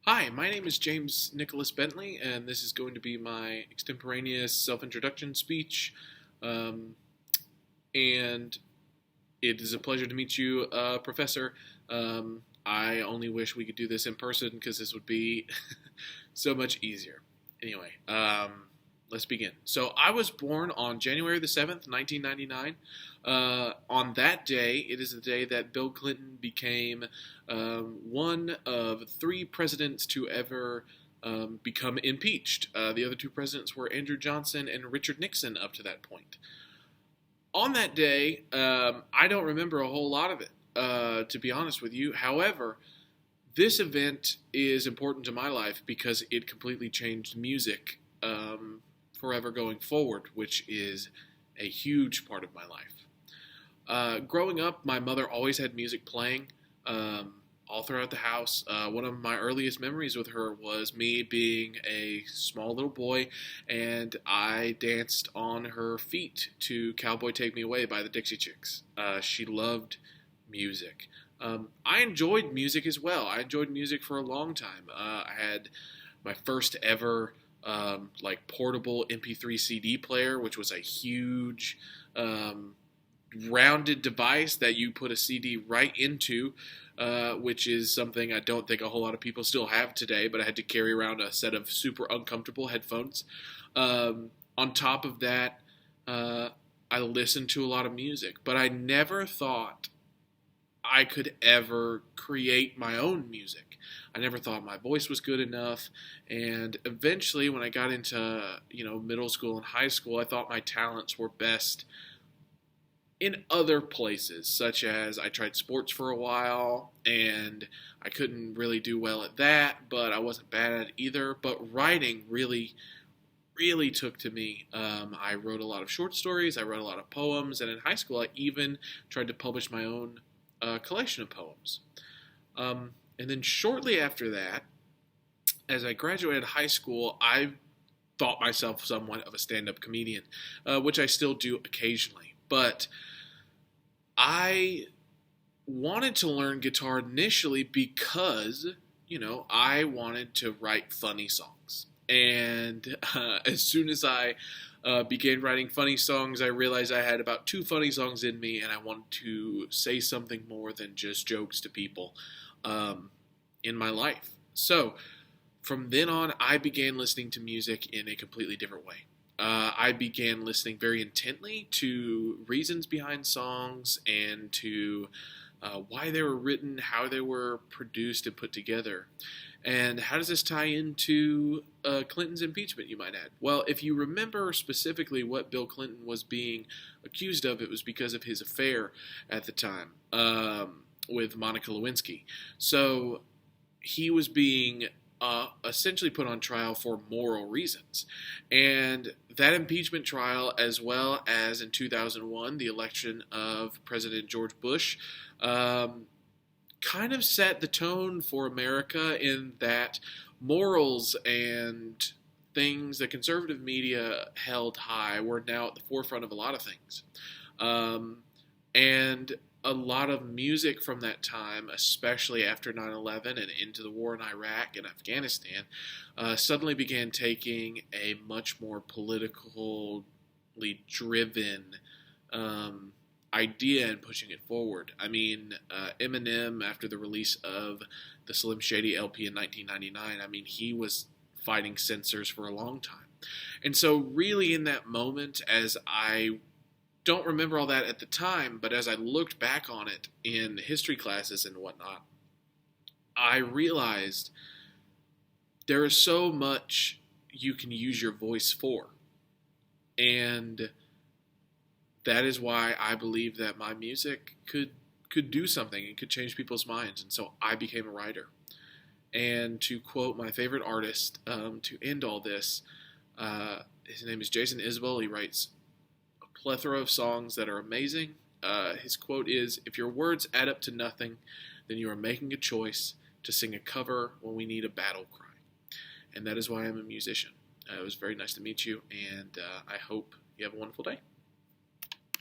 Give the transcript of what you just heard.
Hi, my name is James Nicholas Bentley, and this is going to be my extemporaneous self introduction speech. Um, and it is a pleasure to meet you, Professor. I only wish we could do this in person because this would be so much easier. Anyway, let's begin. So, I was born on January the 7th, 1999. On that day, it is the day that Bill Clinton became one of three presidents to ever become impeached. The other two presidents were Andrew Johnson and Richard Nixon up to that point. On that day, I don't remember a whole lot of it, to be honest with you. However, this event is important to my life because it completely changed music forever going forward, which is a huge part of my life. Growing up, my mother always had music playing all throughout the house. One of my earliest memories with her was me being a small little boy, and I danced on her feet to Cowboy Take Me Away by the Dixie Chicks. She loved music. I enjoyed music as well. I enjoyed music for a long time. I had my first ever portable MP3 CD player, which was a huge rounded device that you put a CD right into, which is something I don't think a whole lot of people still have today, but I had to carry around a set of super uncomfortable headphones. On top of that, I listened to a lot of music, but I never thought I could ever create my own music. I never thought my voice was good enough, and eventually when I got into, middle school and high school, I thought my talents were best in other places, such as I tried sports for a while, and I couldn't really do well at that, but I wasn't bad at it either. But writing really, really took to me. I wrote a lot of short stories, I wrote a lot of poems, and in high school I even tried to publish my own collection of poems. And then shortly after that, as I graduated high school, I thought myself somewhat of a stand-up comedian, which I still do occasionally. But I wanted to learn guitar initially because, I wanted to write funny songs. And as soon as I began writing funny songs, I realized I had about two funny songs in me, and I wanted to say something more than just jokes to people in my life. So from then on, I began listening to music in a completely different way. I began listening very intently to reasons behind songs and to why they were written, how they were produced and put together. And how does this tie into Clinton's impeachment, you might add? Well, if you remember specifically what Bill Clinton was being accused of, it was because of his affair at the time with Monica Lewinsky. So he was being essentially put on trial for moral reasons. And that impeachment trial, as well as in 2001, the election of President George Bush, kind of set the tone for America in that morals and things that conservative media held high were now at the forefront of a lot of things. And a lot of music from that time, especially after 9/11 and into the war in Iraq and Afghanistan, suddenly began taking a much more politically driven idea and pushing it forward. I mean, Eminem, after the release of the Slim Shady LP in 1999, he was fighting censors for a long time. And so really in that moment, as I don't remember all that at the time, but as I looked back on it in history classes and whatnot, I realized there is so much you can use your voice for. And that is why I believe that my music could do something and could change people's minds. And so I became a writer. And to quote my favorite artist to end all this, his name is Jason Isbell. He writes a plethora of songs that are amazing. His quote is, "If your words add up to nothing, then you are making a choice to sing a cover when we need a battle cry." And that is why I'm a musician. It was very nice to meet you, and I hope you have a wonderful day.